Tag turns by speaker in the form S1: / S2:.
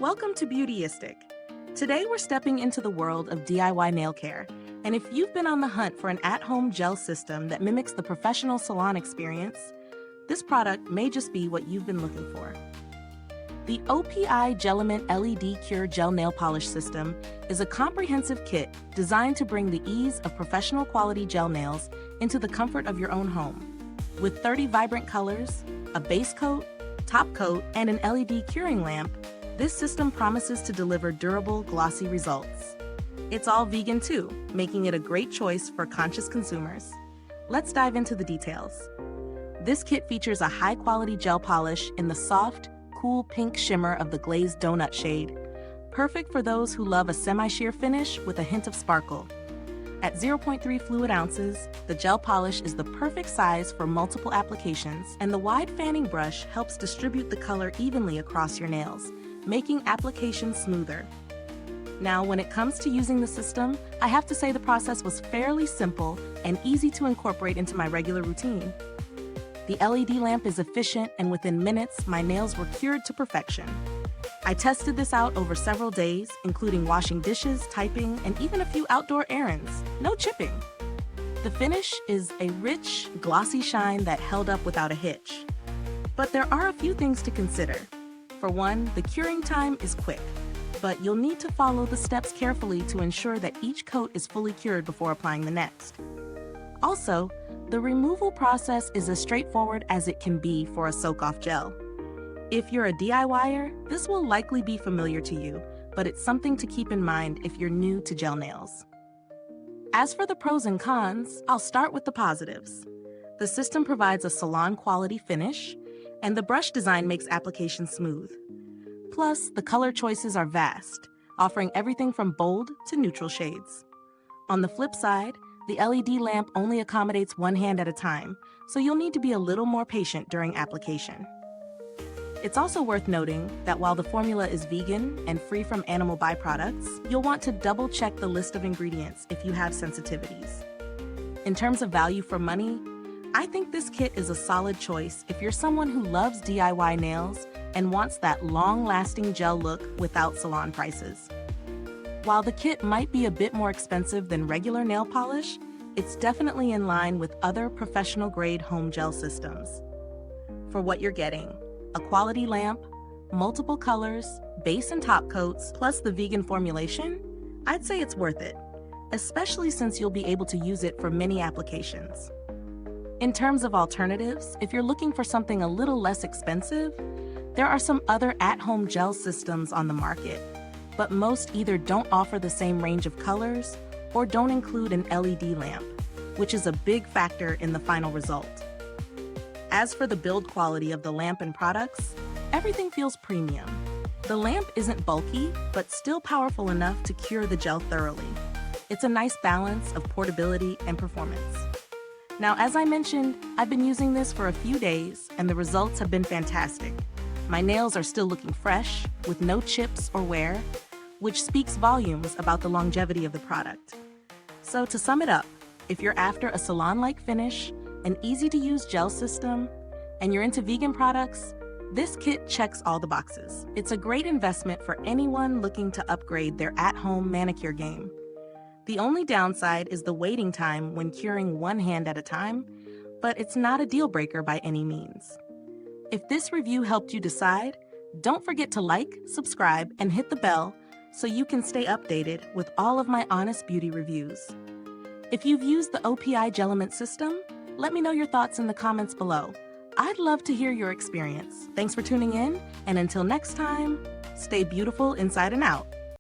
S1: Welcome to Beautyistic. Today we're stepping into the world of DIY nail care, and if you've been on the hunt for an at-home gel system that mimics the professional salon experience, this product may just be what you've been looking for. The OPI GELement LED Cure Gel Nail Polish System is a comprehensive kit designed to bring the ease of professional quality gel nails into the comfort of your own home. With 30 vibrant colors, a base coat, top coat, and an LED curing lamp, this system promises to deliver durable, glossy results. It's all vegan too, making it a great choice for conscious consumers. Let's dive into the details. This kit features a high-quality gel polish in the soft, cool pink shimmer of the glazed donut shade, perfect for those who love a semi-sheer finish with a hint of sparkle. At 0.3 fluid ounces, the gel polish is the perfect size for multiple applications, and the wide fanning brush helps distribute the color evenly across your nails, making application smoother. Now, when it comes to using the system, I have to say the process was fairly simple and easy to incorporate into my regular routine. The LED lamp is efficient, and within minutes, my nails were cured to perfection. I tested this out over several days, including washing dishes, typing, and even a few outdoor errands. No chipping. The finish is a rich, glossy shine that held up without a hitch. But there are a few things to consider. For one, the curing time is quick, but you'll need to follow the steps carefully to ensure that each coat is fully cured before applying the next. Also, the removal process is as straightforward as it can be for a soak-off gel. If you're a DIYer, this will likely be familiar to you, but it's something to keep in mind if you're new to gel nails. As for the pros and cons, I'll start with the positives. The system provides a salon-quality finish, and the brush design makes application smooth. Plus, the color choices are vast, offering everything from bold to neutral shades. On the flip side, the LED lamp only accommodates one hand at a time, so you'll need to be a little more patient during application. It's also worth noting that while the formula is vegan and free from animal byproducts, you'll want to double-check the list of ingredients if you have sensitivities. In terms of value for money, I think this kit is a solid choice if you're someone who loves DIY nails and wants that long-lasting gel look without salon prices. While the kit might be a bit more expensive than regular nail polish, it's definitely in line with other professional-grade home gel systems. For what you're getting, a quality lamp, multiple colors, base and top coats, plus the vegan formulation, I'd say it's worth it, especially since you'll be able to use it for many applications. In terms of alternatives, if you're looking for something a little less expensive, there are some other at-home gel systems on the market, but most either don't offer the same range of colors or don't include an LED lamp, which is a big factor in the final result. As for the build quality of the lamp and products, everything feels premium. The lamp isn't bulky, but still powerful enough to cure the gel thoroughly. It's a nice balance of portability and performance. Now, as I mentioned, I've been using this for a few days, and the results have been fantastic. My nails are still looking fresh, with no chips or wear, which speaks volumes about the longevity of the product. So to sum it up, if you're after a salon-like finish, an easy-to-use gel system, and you're into vegan products, this kit checks all the boxes. It's a great investment for anyone looking to upgrade their at-home manicure game. The only downside is the waiting time when curing one hand at a time, but it's not a deal breaker by any means. If this review helped you decide, don't forget to like, subscribe, and hit the bell so you can stay updated with all of my honest beauty reviews. If you've used the OPI GELement system, let me know your thoughts in the comments below. I'd love to hear your experience. Thanks for tuning in, and until next time, stay beautiful inside and out.